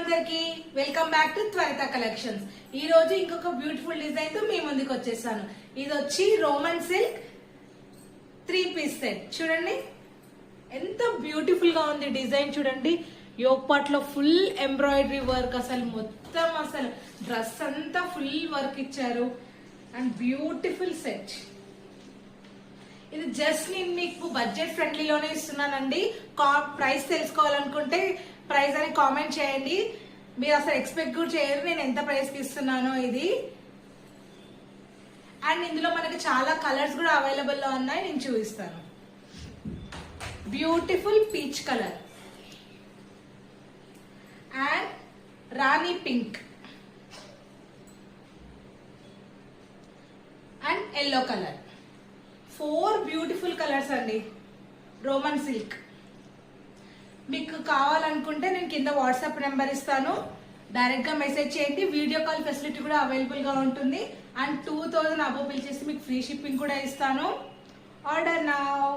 అందరికి welcome back to త్వరిత collections. ఈ రోజు ఇంకొక బ్యూటిఫుల్ డిజైన్ తో మీ ముందుకు వచ్చేసాను. ఇది వచ్చి రోమన్ సిల్క్ 3-piece సెట్. చూడండి ఎంత బ్యూటిఫుల్ గా ఉంది డిజైన్. చూడండి యోగ్ పార్ట్ లో ఫుల్ ఎంబ్రాయిడరీ వర్క్, అసలు మొత్తం అసలు డ్రెస్ అంతా ఫుల్ వర్క్ ఇచ్చారు అండ్ బ్యూటిఫుల్ సెట్. ఇది జస్ట్ నేను మీకు బడ్జెట్ ఫ్రెండ్లీలోనే ఇస్తున్నానండి. ప్రైస్ తెలుసుకోవాలనుకుంటే ప్రైస్ అని కామెంట్ చేయండి. మీరు అసలు ఎక్స్పెక్ట్ కూడా చేయరు నేను ఎంత ప్రైస్ కి ఇస్తున్నానో ఇది. అండ్ ఇందులో మనకి చాలా కలర్స్ కూడా అవైలబుల్ లో ఉన్నాయి, నేను చూపిస్తాను. Beautiful peach colour and rani pink and yellow colour. 4 beautiful colours అండి. Roman silk. మీకు కావాలనుకుంటే నేను కింద వాట్సాప్ నెంబర్ ఇస్తాను, డైరెక్ట్ గా మెసేజ్ చేయండి. వీడియో కాల్ ఫెసిలిటీ కూడా అవైలబుల్ గా ఉంటుంది. అండ్ 2000 అబోవ్ బిల్ చేసి మీకు ఫ్రీ షిప్పింగ్ కూడా ఇస్తాను. Order now.